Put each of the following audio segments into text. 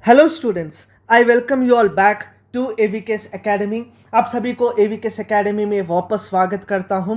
Hello students, I welcome you all back to AVKS academy. आप सभी को एवीकेस एकेडमी में वापस स्वागत करता हूं।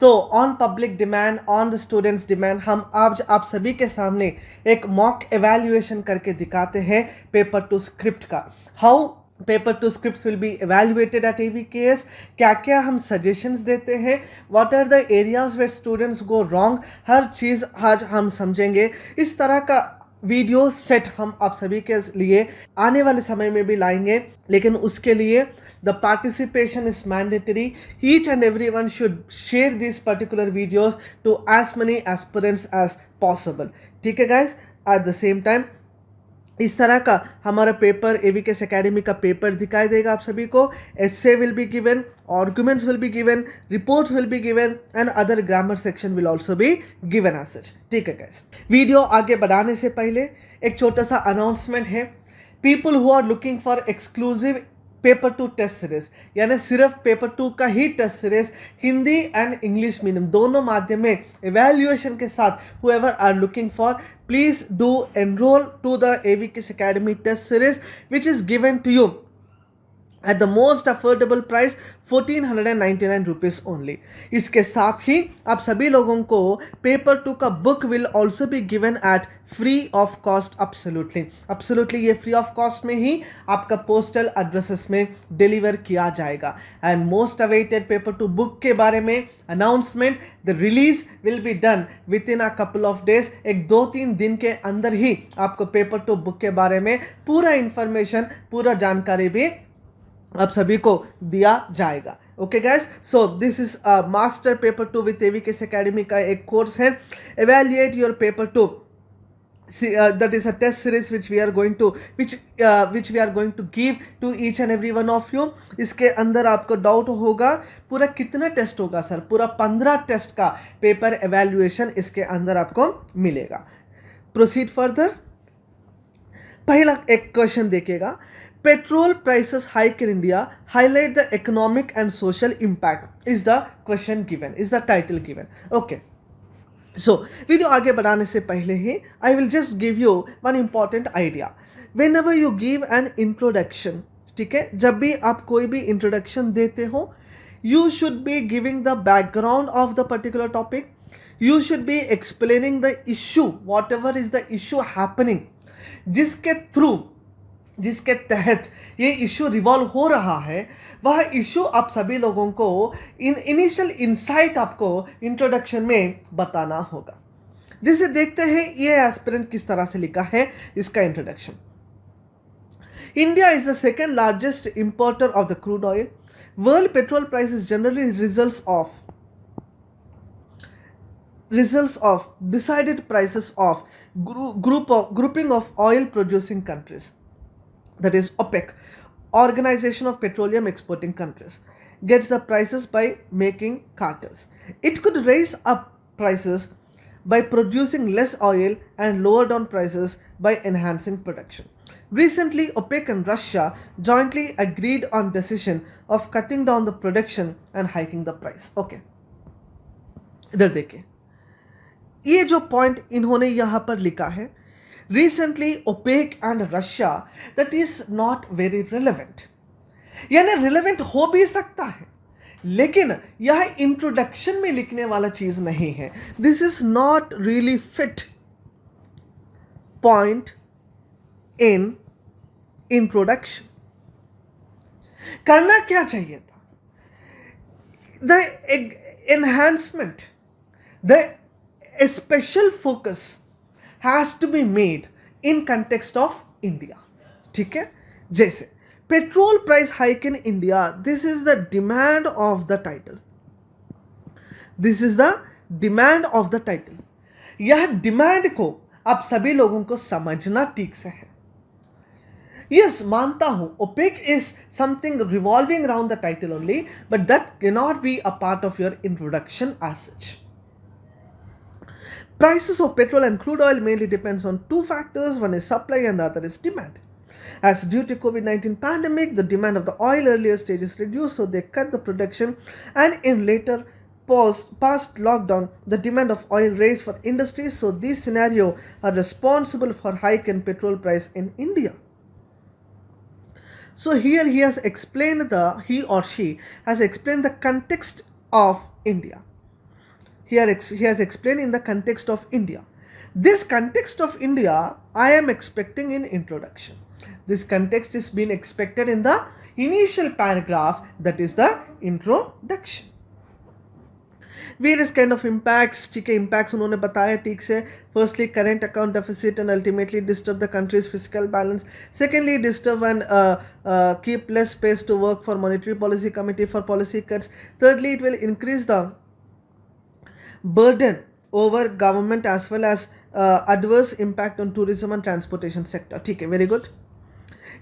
तो on public demand, on the students demand, हम आज आप सभी के सामने एक मॉक एवेल्युएशन करके दिखाते हैं पेपर टू स्क्रिप्ट का। How paper two script will be evaluated at AVKS, क्या क्या हम सजेशंस देते हैं, what are the areas where students go wrong, हर चीज़ आज हम समझेंगे। इस तरह का वीडियो सेट हम आप सभी के लिए आने वाले समय में भी लाएंगे, लेकिन उसके लिए the participation is mandatory. Each and every one should share this particular videos to as many aspirants as possible. ठीक है guys, at the same time इस तरह का हमारा पेपर एवीकेस एकेडमी का पेपर दिखाई देगा आप सभी को। Essay will be given, arguments will be given, reports will be given and other grammar section will also be given as such. ठीक है गाइस, वीडियो आगे बढ़ाने से पहले एक छोटा सा अनाउंसमेंट है। People who are looking for exclusive paper two test series, यानी सिर्फ पेपर टू का ही test series Hindi and English medium दोनों माध्यम में इवैल्यूएशन के साथ, whoever are looking for, please do enroll to the AVKS Academy test series which is given to you at the most affordable price 1499 rupees only। इसके साथ ही आप सभी लोगों को पेपर टू का book will also be given at free of cost. Absolutely ये free of cost में ही आपका पोस्टल एड्रेसेस में डिलीवर किया जाएगा। And most awaited paper two book के बारे में announcement, the release will be done with in a couple of days. एक 2-3 दिन के अंदर ही आपको पेपर टू बुक के बारे में पूरा इंफॉर्मेशन, पूरा जानकारी भी आप सभी को दिया जाएगा। Okay guys, so this is master paper two with AVKS academy का एक कोर्स है, evaluate your paper two. That is a test series which we are going to give to each and every one of you। इसके अंदर आपको doubt होगा पूरा कितना test होगा सर, पूरा 15 टेस्ट का पेपर एवेल्युएशन इसके अंदर आपको मिलेगा। Proceed further. पहला एक क्वेश्चन देखिएगा, petrol prices hike in India highlight the economic and social impact is the question given, is the title given. Okay, so video आगे बढ़ाने से पहले ही I will just give you one important idea. Whenever you give an introduction, ठीक है, जब भी आप कोई भी इंट्रोडक्शन देते हो, you should be giving the background of the particular topic. You should be explaining the issue, what ever is the issue happening, जिसके तहत ये इश्यू रिवॉल्व हो रहा है, वह इश्यू आप सभी लोगों को इनिशियल इंसाइट आपको इंट्रोडक्शन में बताना होगा। जिसे देखते हैं ये एस्पिरेंट किस तरह से लिखा है इसका introduction. India is the second largest importer of the crude oil. World petrol price generally results of decided prices of grouping of oil producing countries, that is OPEC, Organization of Petroleum Exporting Countries, gets the prices by making cartels. It could raise up prices by producing less oil and lower down prices by enhancing production. Recently, OPEC and Russia jointly agreed on decision of cutting down the production and hiking the price. Okay, इधर देखिए, ये जो point इन्होंने यहां पर लिखा है, recently opaque and Russia, that is not very relevant. यानी रिलेवेंट हो भी सकता है, लेकिन यह इंट्रोडक्शन में लिखने वाला चीज नहीं है। This is not really fit point in introduction. करना क्या चाहिए था, the enhancement, the a special focus has to be made in context of India। ठीक है, जैसे petrol price hike in India, this is the demand of the title, this is the demand of the title. यह demand को आप सभी लोगों को समझना ठीक से है। यस, मानता हूं OPEC is something revolving around the title only, but that can not be a part of your introduction as such. Prices of petrol and crude oil mainly depends on two factors. One is supply and the other is demand. As due to COVID-19 pandemic, the demand of the oil earlier stages reduced, so they cut the production, and in later past lockdown, the demand of oil raised for industries. So these scenarios are responsible for hike in petrol price in India. So here he or she has explained the context of India. He has explained in the context of India. This context of India I am expecting in introduction. This context is being expected in the initial paragraph, that is the introduction. Various kind of impacts, ठीक है, impacts उन्होंने बताया ठीक से. Firstly, current account deficit and ultimately disturb the country's fiscal balance. Secondly, disturb and keep less space to work for monetary policy committee for policy cuts. Thirdly, it will increase the burden over government as well as adverse impact on tourism and transportation sector. ठीक है, very good.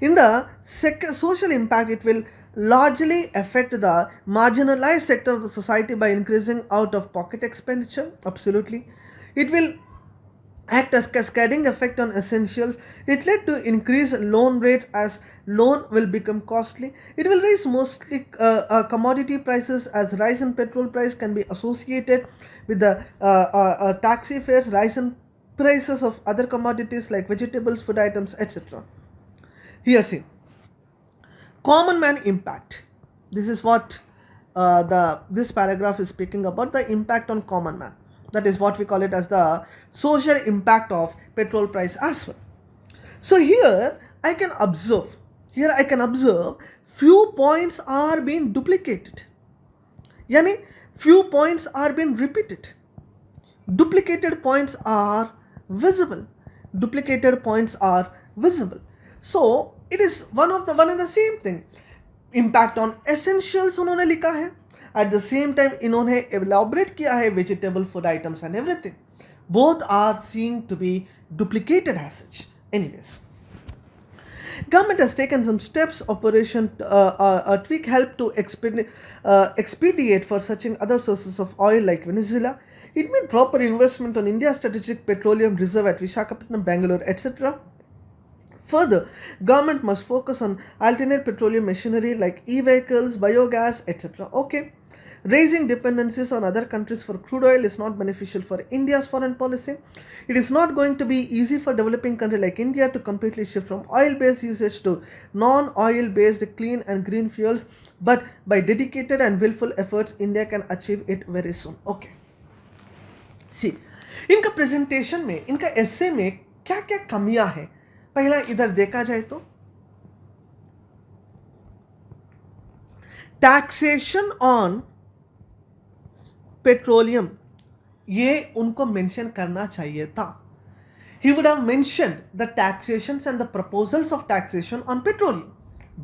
In the social impact, it will largely affect the marginalized sector of the society by increasing out-of-pocket expenditure. Absolutely. It will act as cascading effect on essentials. It led to increased loan rates as loan will become costly. It will raise mostly commodity prices as rise in petrol price can be associated with the taxi fares, rise in prices of other commodities like vegetables, food items, etc. Here see, common man impact. This is what this paragraph is speaking about, the impact on common man. That is what we call it as the social impact of petrol price as well. So here I can observe few points are being duplicated. Yani few points are being repeated. Duplicated points are visible. So it is one and the same thing. Impact on essentials उन्होंने लिखा है. At the same time इन्होंने elaborate किया है vegetable, food items and everything. Both are seen to be duplicated as such. Anyways, government has taken some steps. Operation Tweak help to expedite for searching other sources of oil like Venezuela. It made proper investment on India's strategic petroleum reserve at Visakhapatnam, Bangalore, etc. Further, government must focus on alternate petroleum machinery like e-vehicles, biogas, etc. Okay. Raising dependencies on other countries for crude oil is not beneficial for India's foreign policy. It is not going to be easy for developing country like India to completely shift from oil-based usage to non-oil-based clean and green fuels, but by dedicated and willful efforts, India can achieve it very soon. Okay. See, इनका presentation में, इनका एसे में क्या क्या कमियां हैं, पहला इधर देखा जाए तो टैक्सेशन ऑन पेट्रोलियम, ये उनको मेंशन करना चाहिए था. He would have mentioned the taxations and the proposals of taxation on petroleum,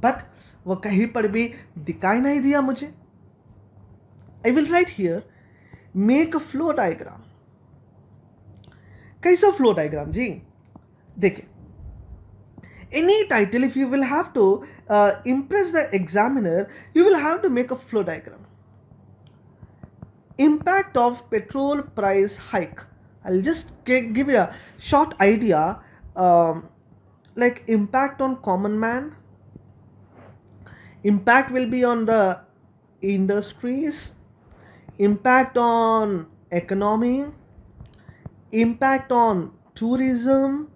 but वो कहीं पर भी दिखाई नहीं दिया मुझे. I will write here, make a flow diagram. कैसा फ्लो डायग्राम जी? देखिए, any title, if you will have to impress the examiner, you will have to make a flow diagram. Impact of petrol price hike. I'll just give you a short idea, like impact on common man. Impact will be on the industries, impact on economy, impact on tourism,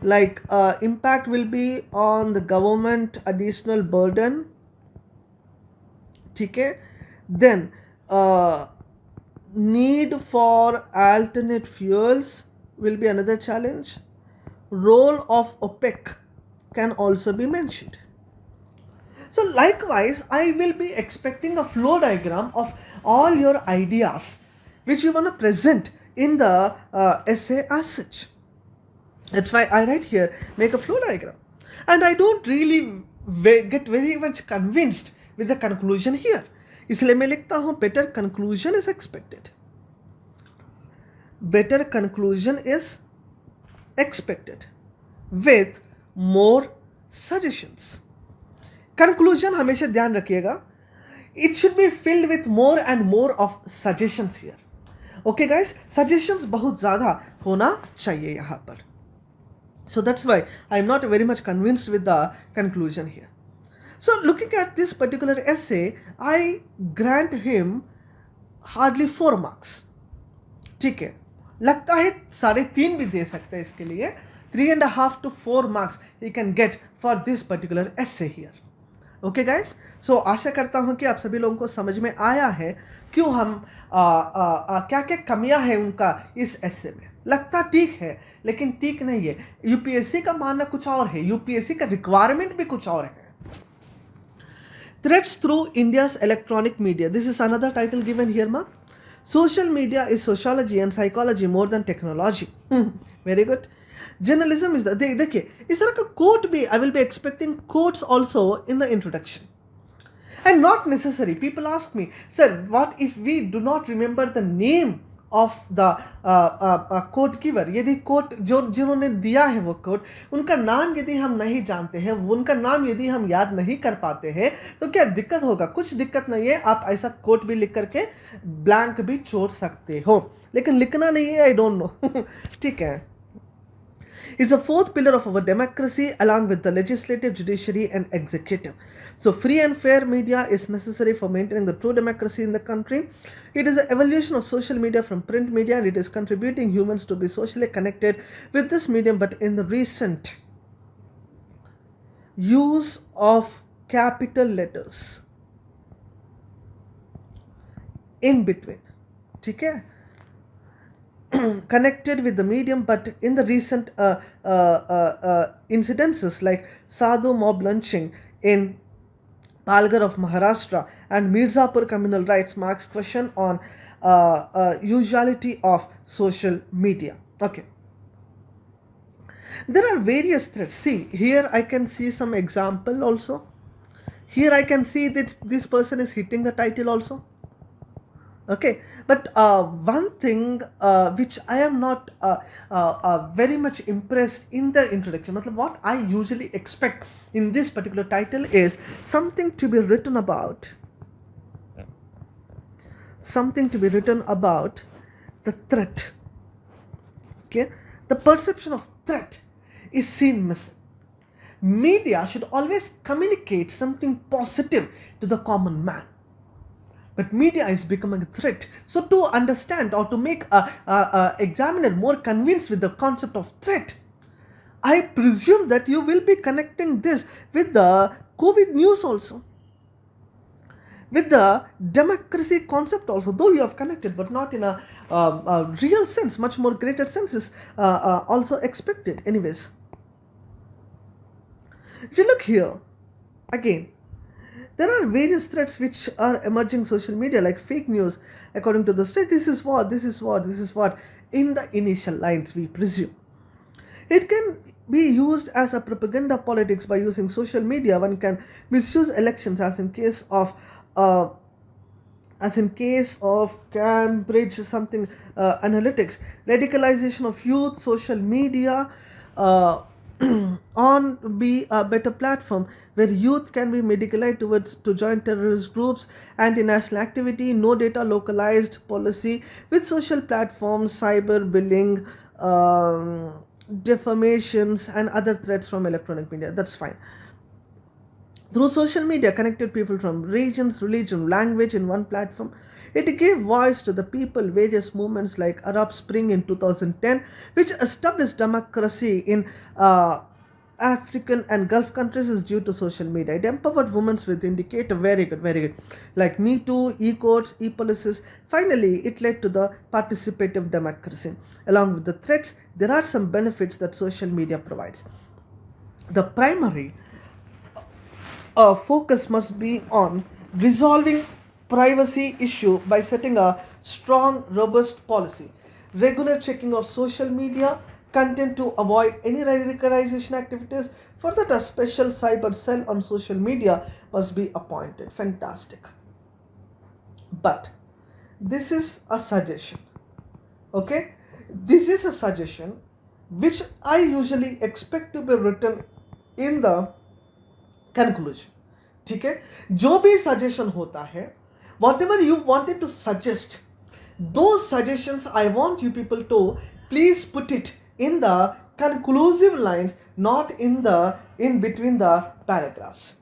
like impact will be on the government additional burden. Okay, then need for alternate fuels will be another challenge. Role of OPEC can also be mentioned. So likewise, I will be expecting a flow diagram of all your ideas which you want to present in the essay as such. That's why I write here, make a flow diagram. And I don't really get very much convinced with the conclusion here. इसलिए मैं लिखता हूँ, better conclusion is expected. Better conclusion is expected with more suggestions. Conclusion हमेशा ध्यान रखिएगा, it should be filled with more and more of suggestions here. Okay guys, suggestions बहुत ज़्यादा होना चाहिए यहाँ पर. So that's why I am not very much convinced with the conclusion here. So looking at this particular essay, I grant him hardly 4 marks. ठीक है, लगता है 3.5 भी दे सकते हैं इसके लिए, 3.5 to 4 marks he can get for this particular essay here. Okay guys, so आशा करता हूँ कि आप सभी लोगों को समझ में आया है क्यों हम क्या क्या कमियां हैं उनका इस एसे में. लगता ठीक है लेकिन ठीक नहीं है. यूपीएससी का मानना कुछ और है, यूपीएससी का रिक्वायरमेंट भी कुछ और है. Threats through India's electronic media. This is another title given here, ma. Social media is sociology and psychology more than technology. Very good. Journalism is the देखिए इस तरह का quote भी I will be expecting quotes also in the introduction. And not necessary. People ask me, sir, what if we do not remember the name of the quote giver? यदि quote जो जिन्होंने दिया है वो quote, उनका नाम यदि हम नहीं जानते हैं, उनका नाम यदि हम याद नहीं कर पाते हैं, तो क्या दिक्कत होगा? कुछ दिक्कत नहीं है. आप ऐसा quote भी लिख करके blank भी छोड़ सकते हो, लेकिन लिखना नहीं है. I don't know. ठीक है. Is a fourth pillar of our democracy along with the legislative, judiciary and executive. So free and fair media is necessary for maintaining the true democracy in the country. It is the evolution of social media from print media and it is contributing humans to be socially connected with this medium, but in the recent use of capital letters in between. ठीक है, connected with the medium, but in the recent incidences like Sadhu mob lynching in Palghar of Maharashtra and Mirzapur communal rights marks question on usuality of social media. Okay, there are various threats. See here I can see some example also. Here I can see that this person is hitting the title also. Okay, but one thing which I am not very much impressed in the introduction, what I usually expect in this particular title is something to be written about the threat. Okay, the perception of threat is seen missing. Media should always communicate something positive to the common man. But media is becoming a threat. So to understand or to make a examiner more convinced with the concept of threat, I presume that you will be connecting this with the COVID news also, with the democracy concept also, though you have connected, but not in a real sense. Much more greater sense is also expected. Anyways, if you look here again, there are various threats which are emerging social media like fake news. According to the state, this is what in the initial lines we presume. It can be used as a propaganda politics. By using social media, one can misuse elections, as in case of Cambridge something analytics, radicalization of youth, social media on be a better platform where youth can be medicalized to join terrorist groups, anti-national activity, no data localized policy with social platforms, cyberbullying, defamations and other threats from electronic media. That's fine. Through social media, connected people from regions, religion, language in one platform. It gave voice to the people. Various movements like Arab Spring in 2010, which established democracy in African and Gulf countries, is due to social media. It empowered women with indicator. Very good. Like Me Too, E-Courts, E-Policies. Finally, it led to the participative democracy. Along with the threats, there are some benefits that social media provides. The primary focus must be on resolving privacy issue by setting a strong, robust policy, regular checking of social media content to avoid any radicalization activities. For that, a special cyber cell on social media must be appointed. Fantastic. But this is a suggestion. Okay, this is a suggestion which I usually expect to be written in the conclusion. ठीक है, जो भी suggestion होता है, whatever you wanted to suggest, those suggestions I want you people to please put it in the conclusive lines, not in between the paragraphs.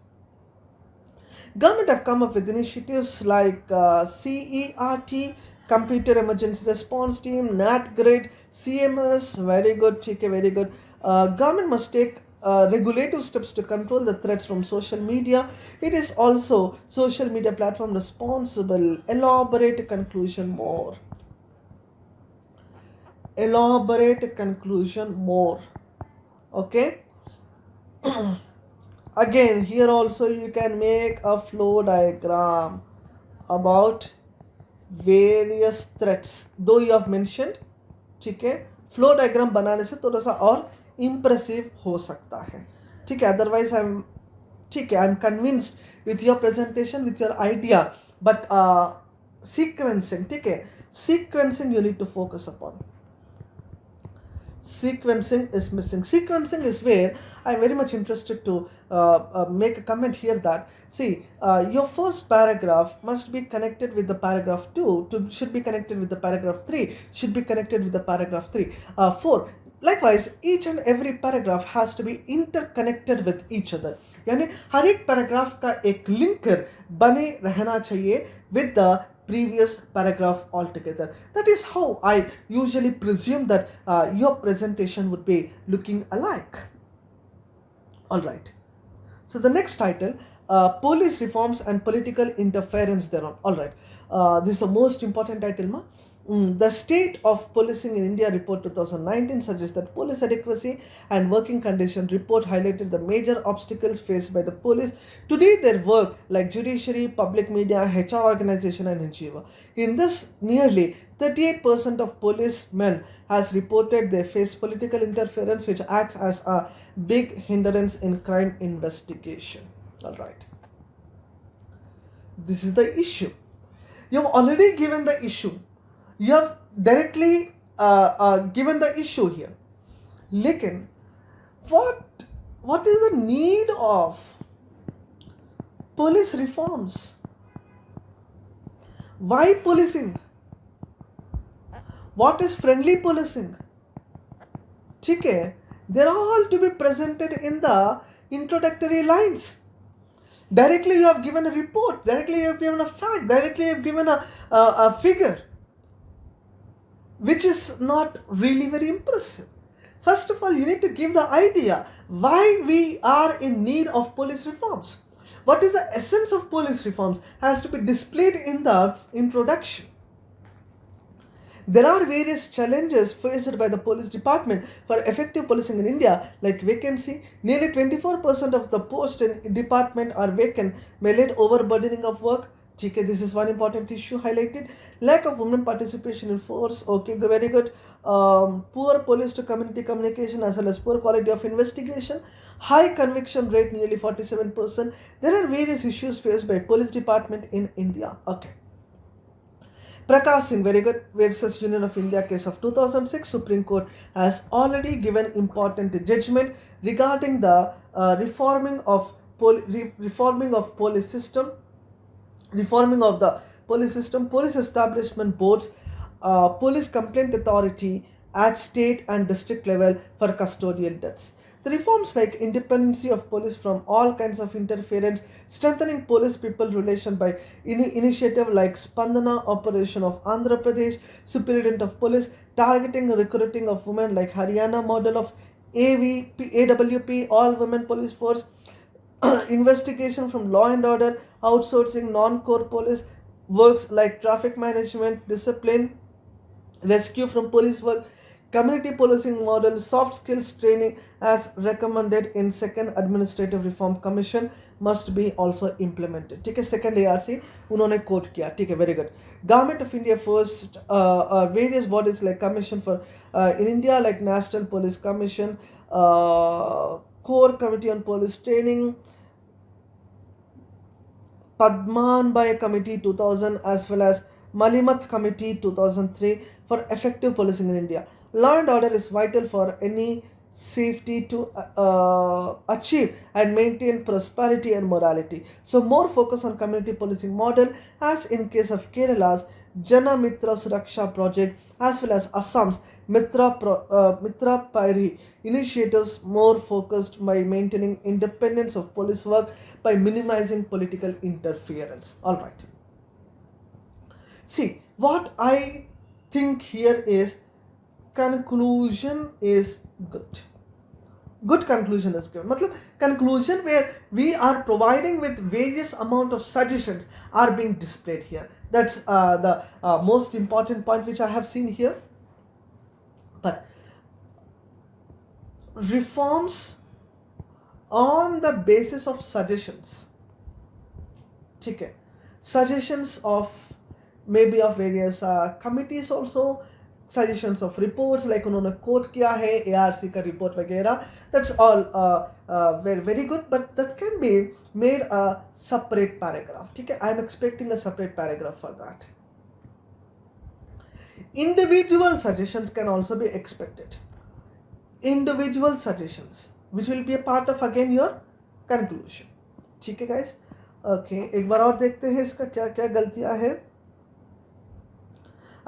Government have come up with initiatives like CERT, Computer Emergency Response Team, NatGrid, CMS, very good, very good. Government must take regulative steps to control the threats from social media. It is also social media platform responsible. Elaborate conclusion more. Elaborate conclusion more. Okay. Again, here also you can make a flow diagram about various threats, though you have mentioned. ठीक है, flow diagram बनाने से थोड़ा सा और impressive हो सकता है. ठीक है, अदरवाइज आई एम, ठीक है, I am convinced with your presentation, with your idea, but sequencing, ठीक है, sequencing you need to focus upon. Sequencing is missing. Sequencing is where I'm very much interested to make a comment here that, see, your first paragraph must be connected with the paragraph 2, should be connected with the paragraph 3, should be connected with the paragraph 4. Likewise, each and every paragraph has to be interconnected with each other. यानी हर एक paragraph का एक linker बने रहना चाहिए with the previous paragraph altogether. That is how I usually presume that your presentation would be looking alike. All right. So the next title, police reforms and political interference thereon. All right. This is the most important title, ma. The State of Policing in India Report 2019 suggests that police adequacy and working condition report highlighted the major obstacles faced by the police to do their work, like judiciary, public media, HR organization, and NGO. In this, nearly 38% of policemen has reported they face political interference, which acts as a big hindrance in crime investigation. All right. This is the issue. You have already given the issue. You have directly given the issue here. Lekin, what is the need of police reforms? Why policing? What is friendly policing? ठीक है, they're all to be presented in the introductory lines. Directly you have given a report, directly you have given a fact, directly you have given a figure, which is not really very impressive. First of all, you need to give the idea why we are in need of police reforms. What is the essence of police reforms has to be displayed in the introduction. There are various challenges faced by the police department for effective policing in India, like vacancy. Nearly 24% of the posts in department are vacant, may lead overburdening of work. Okay, this is one important issue highlighted. Lack of women participation in force. Okay, very good. Poor police to community communication as well as poor quality of investigation. High conviction rate, nearly 47%. There are various issues faced by police department in India. Okay. Prakash Singh, very good, versus Union of India case of 2006. Supreme Court has already given important judgment regarding the reforming of police system. Reforming of the police system, police establishment boards, police complaint authority at state and district level for custodial deaths. The reforms like independency of police from all kinds of interference, strengthening police people relation by initiative like Spandana operation of Andhra Pradesh, Superintendent of Police, targeting recruiting of women like Haryana model of AWP, all women police force, investigation from law and order, outsourcing non-core police works like traffic management, discipline, rescue from police work, community policing model, soft skills training as recommended in second administrative reform commission must be also implemented. ठीक है, second ARC उन्होंने quote किया. ठीक है, very good. Government of India first, various bodies like commission for in India like National Police Commission, Core Committee on Police Training, Padmanabhai Committee 2000 as well as Malimath Committee 2003 for effective policing in India. Law and order is vital for any safety to achieve and maintain prosperity and morality. So more focus on community policing model, as in case of Kerala's Jana Mitra Suraksha project as well as Assam's Mitra Pairi initiatives, more focused by maintaining independence of police work by minimizing political interference. All right. See, what I think here is conclusion is good. good conclusion is given. मतलब conclusion where we are providing with various amount of suggestions are being displayed here. That's the most important point which I have seen here. But reforms on the basis of suggestions, ठीक है, suggestions of maybe of various committees also, suggestions of reports like उन्होंने quote किया है ARC का report वगैरह, that's all very very good, but that can be made a separate paragraph, ठीक है. I am expecting a separate paragraph for that. Individual suggestions can also be expected, individual suggestions which will be a part of again your conclusion, ठीक है guys. Okay एक बार और देखते हैं इसका क्या क्या गलतियां हैं.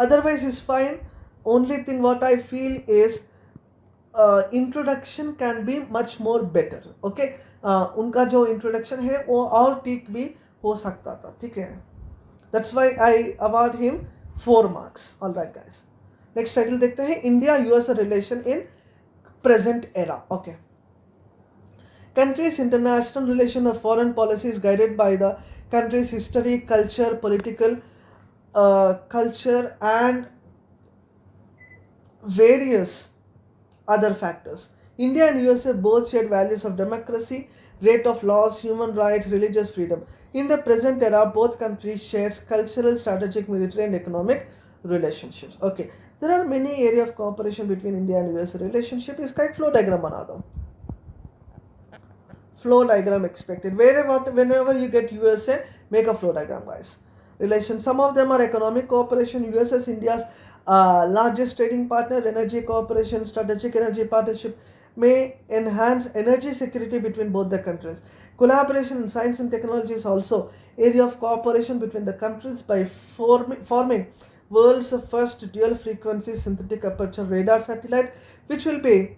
Otherwise is fine. Only thing what I feel is introduction can be much more better. Okay उनका जो इंट्रोडक्शन है वो और ठीक भी हो सकता था, ठीक है. That's why I award him 4 marks. Alright guys, next title देखते हैं. India US relation in present era. Okay, country's international relation of foreign policy is guided by the country's history, culture, political culture and various other factors. India and USA both share values of democracy, rate of laws, human rights, religious freedom. In the present era, both countries share cultural, strategic, military and economic relationships. Okay, there are many areas of cooperation between India and USA relationship. इसका एक flow diagram बना दो. Flow diagram expected. Whenever you get USA, make a flow diagram, guys. Relations. Some of them are economic cooperation. US is India's largest trading partner. Energy cooperation, strategic energy partnership may enhance energy security between both the countries. Collaboration in science and technology is also area of cooperation between the countries by forming world's first dual frequency synthetic aperture radar satellite, which will be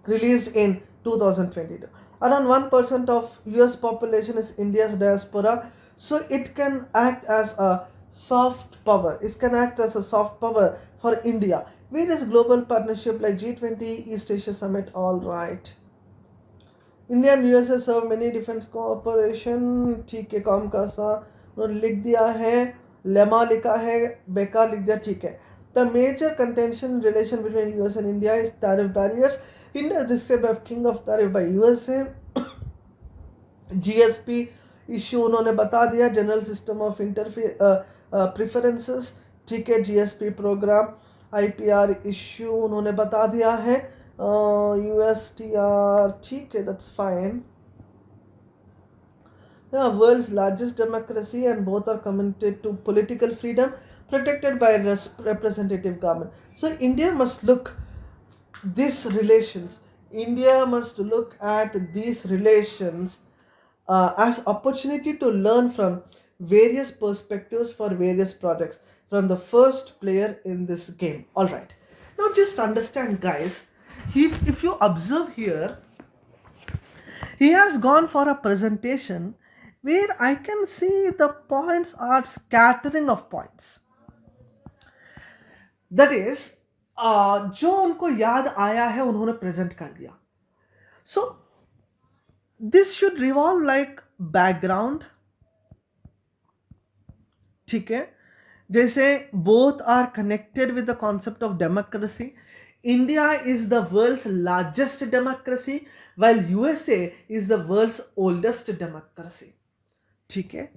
released in 2022. Around 1% of US population is India's diaspora, so it can act as a soft power. It can act as a soft power for India. Various global partnership like G20, East Asia Summit, all right. India and USA serve many defense cooperation. ठीक है, काम का सा लिख दिया है, lemma लिखा है, बेकार लिख दिया, ठीक है. The major contention relation between US and India is tariff barriers. India is described as king of tariff by USA. GSP issue उन्होंने बता दिया, जनरल सिस्टम ऑफ प्रेफरेंसेस, ठीक है. GSP प्रोग्राम, IPR इश्यू उन्होंने बता दिया है. USTR, ठीक है, that's fine. Yeah, world's largest democracy and both are committed to political freedom protected by representative government. So India must look these relations. India must look at these relations as opportunity to learn from various perspectives for various projects from the first player in this game. All right. Now just understand, guys. If you observe here, he has gone for a presentation where I can see the points are scattering of points. That is, जो उनको याद आया है उन्होंने present कर दिया. So this should revolve like background, ठीक है. जैसे both are connected with the concept of democracy. India is the world's largest democracy while USA is the world's oldest democracy. ठीक है.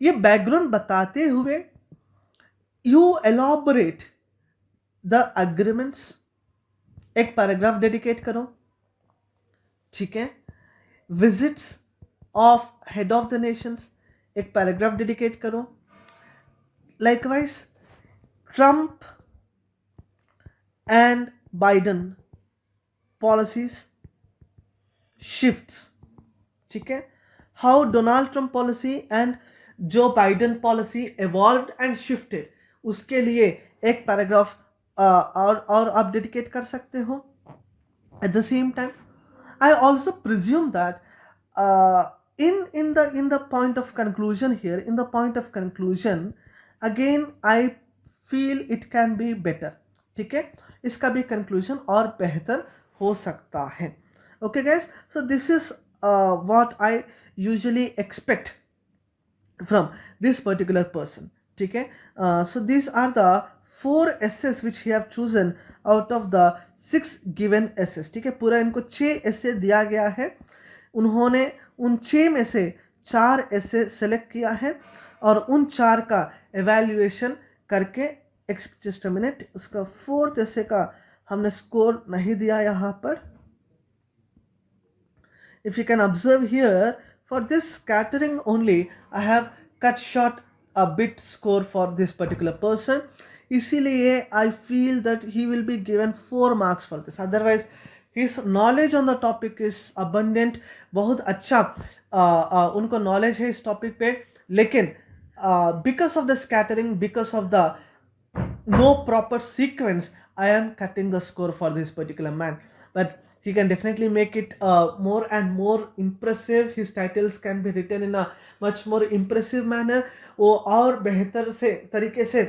ये बैकग्राउंड बताते हुए you elaborate the agreements, एक paragraph dedicate करो, ठीक है. Visits of head of the nations, एक पैराग्राफ डेडिकेट करो. Likewise Trump and Biden policies shifts, ठीक है. How Donald Trump policy and Joe Biden policy evolved and shifted, उसके लिए एक पैराग्राफ और आप डेडिकेट कर सकते हो. Eight the same time I also presume that in the point of conclusion here, in the point of conclusion, again I feel it can be better, ठीक है. इसका भी conclusion और बेहतर हो सकता है. Okay guys, so this is what I usually expect from this particular person. ठीक है. So these are the 4 essays which he have chosen out of the 6 given essays. ठीक है, पूरा इनको 6 essay दिया गया है. उन्होंने उन 6 में से 4 essay सेलेक्ट किया है और उन 4 का evaluation करके just a minute, उसका 4th essay का हमने स्कोर नहीं दिया यहाँ पर. If you can observe here, for this scattering only, I have cut short a bit score for this particular person. इसीलिए I feel that he will be given 4 marks for this. Otherwise, his knowledge on the topic is abundant. बहुत अच्छा उनको knowledge है इस topic पे, लेकिन because of the scattering, because of the no proper sequence, I am cutting the score for this particular man. But he can definitely make it more and more impressive. His titles can be written in a much more impressive manner. वो और बेहतर से तरीके से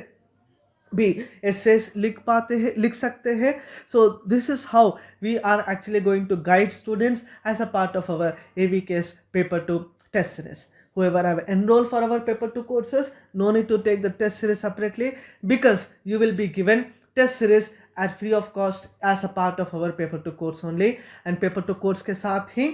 भी essays लिख सकते हैं. So this is how we are actually going to guide students as a part of our AVKS paper 2 test series. Whoever have enrolled for our paper 2 courses, no need to take the test series separately, because you will be given test series at free of cost as a part of our paper 2 course only. And paper 2 course के साथ ही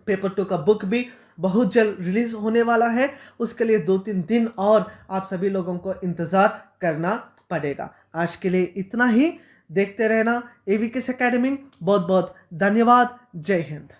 paper 2 का book भी बहुत जल्द release होने वाला है. उसके लिए 2-3 दिन और आप सभी लोगों को इंतज़ार करना पड़ेगा. आज के लिए इतना ही. देखते रहना AVKS एकेडमी. बहुत बहुत धन्यवाद. जय हिंद.